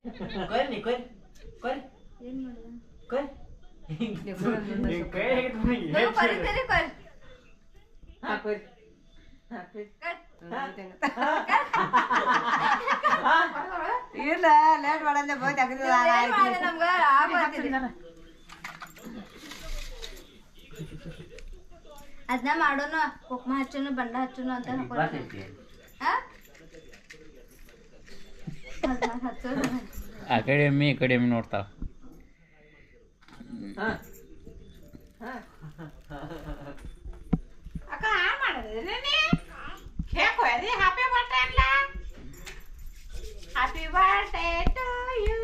ಕೊರಿ ಕೊರಿ ಕೊರಿ ಏನ್ ಮಾಡೋದು ಕೊರಿ ಇಲ್ಲ ಲೇಟ್ ಮಾಡಂದೆ ಬೋದ್ ಅದನ್ನ ಮಾಡೋನು ಕುಕ್ಮ ಹಚ್ಚೋನು ಬಣ್ಣ ಹಚ್ಚೋನು ಅಂತ ಆ ಕಡೆ ಎಮ್ಮಿ ಈ ಕಡೆ ಎಮ್ಮಿ ನೋಡ್ತಾವ ಅಕ್ಕ ಮಾಡಿದ್ರೆ ಕೇಕ್ ಒಯ್ದಿ ಹ್ಯಾಪಿ ಬರ್ಡೇ ಅಲ್ಲ ಹ್ಯಾಪಿ ಬರ್ಡೇ ಟು ಯು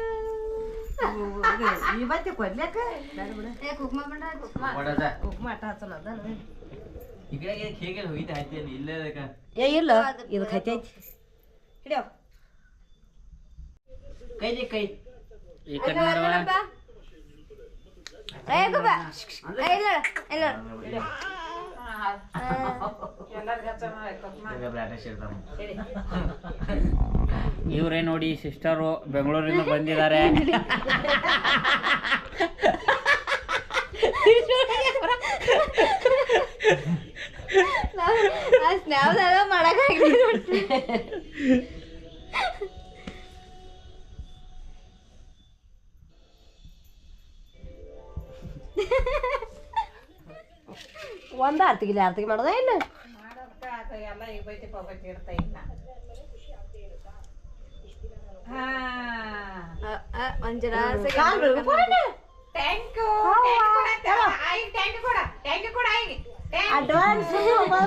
ಇವತ್ತು ಕೊಡ್ಲಕ್ಕ ಕುಕ್ಮ ಬಣ್ಣ ಉಪ್ಮಾ ಅಟ್ಟ ಹಚ್ಚೋಣ ಅದ ಈ ಕಡೆ ಹೇಗೆ ಹೋಗಿದ್ದೆ ಹಾಕ್ತೀನಿ ಇಲ್ಲೇ ಏ ಇಲ್ಲ ಇದು ಖೈತಿ ಐತಿ ಹಿಡಿಯೋ ಕೈ ಕೈ ಈ ಕಡೆ ನೋಡವ ಇವ್ರೇ ನೋಡಿ ಸಿಸ್ಟರು ಬೆಂಗಳೂರಿಂದ ಬಂದಿದ್ದಾರೆ ಸ್ನ್ಯಾಪ್ದಾಗ ಮಾಡಕ್ಕಾಗಿಲ್ಲ ಒಂದ ಆರ್ತಿಗಿಲ್ಲ ಆರ್ತಿಗೆ ಮಾಡೋದ ಇಲ್ಲ ಎಲ್ಲ ಈಗ ಬೈತಿ ಪಬೈತಿ ಇರ್ತಾ ಇಲ್ಲ ಒಂದ್ ಜರ ಥ್ಯಾಂಕ್ ಯು ಅಡ್ವಾನ್ಸ್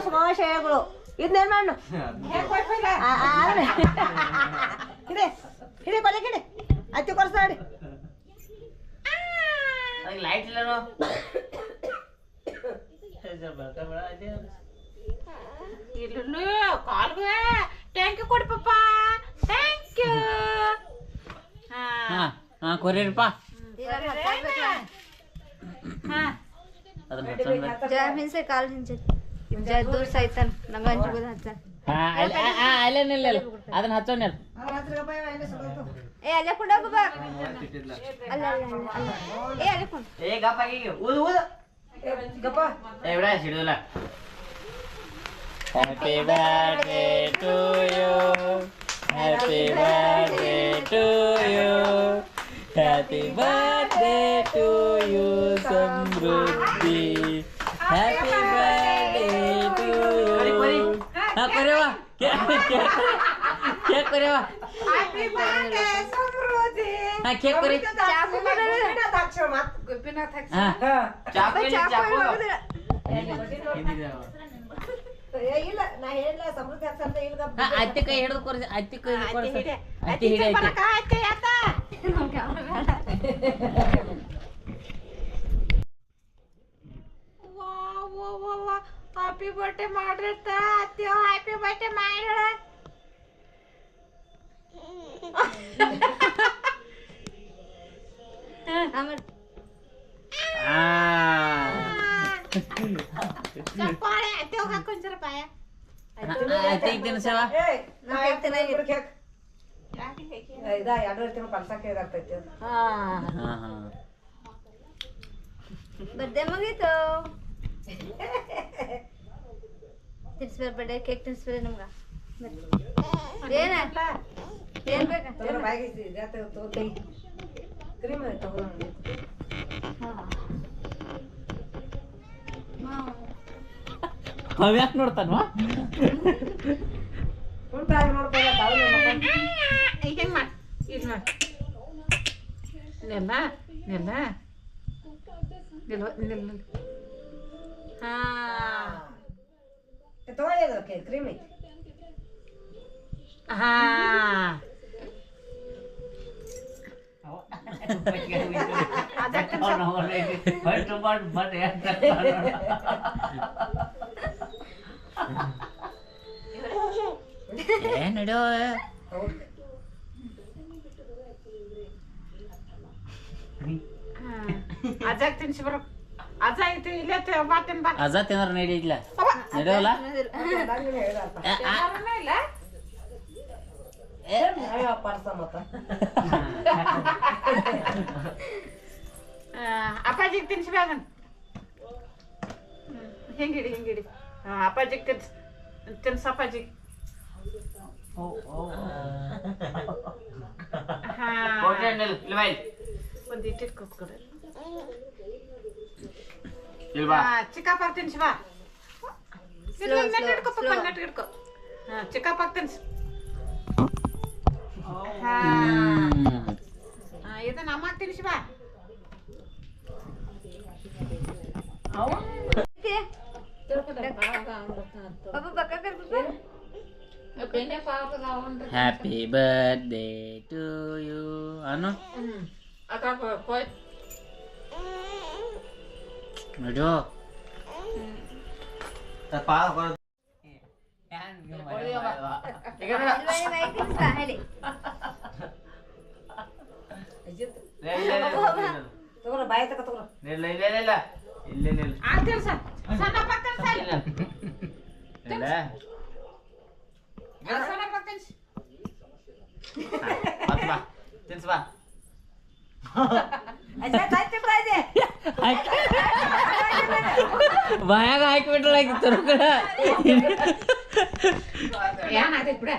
ಶುಭಾಶಯಗಳು ಇದನ್ನೇನ್ ಮಾಡು ಹಿಡಿ ಹಿಡಿ ಕೊಲೆ ಹಿಡಿ ಅಚ್ಚು ಕೊರ್ಸ ನೋಡಿ ಲೈಟ್ ಇಲ್ಲನೋ ಇಲ್ಲ ಕಾಲ್ಗೆ ಥ್ಯಾಂಕ್ ಯು ಕೊಡಿ ಪಪ್ಪ ಥ್ಯಾಂಕ್ ಯು ಹಾ ಕೊರಿಯಪ್ಪ ಜಯ ಹಿಂಸೆ ಕಾಲ್ ಹಿಂಸೆ ಜಯ ದೂರ ಸಾಯ್ತಾನ ನಂಗ ಅಂಜುಗೋದ ಹಚ್ಚಾನ ಅಲ್ಲೇನಿಲ್ಲ ಅದನ್ನ ಹಚ್ಚೋಣ ಏ ಅಲ್ಲೇ ಕೊಂಡ ಬಾಬಾ ಅಲ್ಲ ಅಲ್ಲ ಏ ಅಲ್ಲೇ ಕೊಂಡ ಏ ಗಪ್ಪಾಗಿ ಊದು ಊದು ಗಪ್ಪ ಏ ಬಿಡ ಸಿಡುದಿಲ್ಲ happy birthday to you happy birthday to you happy birthday to you Samruddhi happy birthday to you ಹಾ ಕೊರೆವಾ ಕೇಕ್ ಕೊರೆವಾ ಹ್ಯಾಪಿ ಬರ್ಡೇ ಸಮೃದ್ಧಿ ಹಾ ಕೇಕ್ ಕೊರಿ ಚಾಕು ಗೋಪಿನಾಥ್ ಹಾ ಚಾಕು ಚಾಕು ಇಲ್ಲ ನಾ ಹೇಳಿಲ್ಲ ಸಮೃದ್ಧಿ ಹಾಕ್ಸಂತ ಇಲ್ಲ ಅತ್ತಿ ಕೈ ಹಿಡಿದು ಕೊರ್ಸಿ ಅತ್ತಿ ಕೈ ಕೊರ್ಸಿ ಅತ್ತಿ ಹಿಡಿ ಅತ್ತೆ ಆತ ಹ್ಯಾಪಿ ಬರ್ಡೇ ಮಾಡ್ರತ್ತ ಅತ್ತೆ ಹ್ಯಾಪಿ ಬರ್ಡೇ ಮಾಡ್ಯಾಳ ಆಮೇಲೆ ಚಪ್ಪಾಳೆ ಅತ್ತೆ ಹಾಕೊಂಡ್ರ ಪಾಯ ಅತ್ತಿ ತಿನ್ಸವ ಬರ್ಡೇ ಮುಗೀತು ತಿನ್ಸ್ಬೇಡ ಬರ್ಡೇ ಕೇಕ್ ತಿನ್ಸ್ಬೇಡ ನಮ್ಗ ಏನ ಏನ್ ಬೇಕಾ ಅವ್ಯಾಕೆ ನೋಡ್ತಾನವಾ ಈಗ ಹೆಂಗ್ ಮಾಡ್ ಇದು ಮಾಡ್ ನಿಲ್ಲ ನಿಲ್ಲ ನಿಲ್ವ ನಿಲ್ಲ ಹಾ ಕ್ರೀಮ್ ಐತಿ ಹಾ ನಡೋ ಅಜಾಕ್ ತಿನ್ಸಿ ಬರೋ ಅಜ ಐತಿ ಇಲ್ಲೇ ಬಾತೇನ್ ಬಾ ಅಜ ತಿಂದ್ರ ನಡೀತಿಲ್ಲ ನಡೆಯಲ್ಲ ಇಲ್ಲ ಪಾಡ್ಸ ಮತ್ತ ಅಪ್ಪಾಜಿಗೆ ತಿನ್ಸ್ಬೇಡ ಹಿಂಗಿಡಿ ಅಪ್ಪಾಜಿಗೆ ತಿನ್ಸ ಅಪ್ಪಾಜಿಗೆ ಒಂದು ಇಟ್ಟಿಟ್ಕೊ ಚಿಕ್ಕಪ್ಪ ತಿನ್ಸಿ ಬಾ ನೆಟ್ಟಿಡ್ಕೊ ಚಿಕ್ಕಪ್ಪ ತಿನ್ಸು ಇದನ್ನ ಅಮ್ಮ ತಿನ್ಸಿ ಬಾ बाबा बका कर बाबा ಹ್ಯಾಪಿ ಬರ್ತ್ಡೇ ಟು ಯು ಅನು ನೋಡು ತಗೋರ ಬಾಯಿ ತಕ ತಗೋರ ತಿನ್ಸ್ಬಾ ಬಾಯಾಗ ಹಾಕಿಬಿಟ್ರಾಗಿತ್ತು ಏನಾಗೈತಿ ಬಿಡ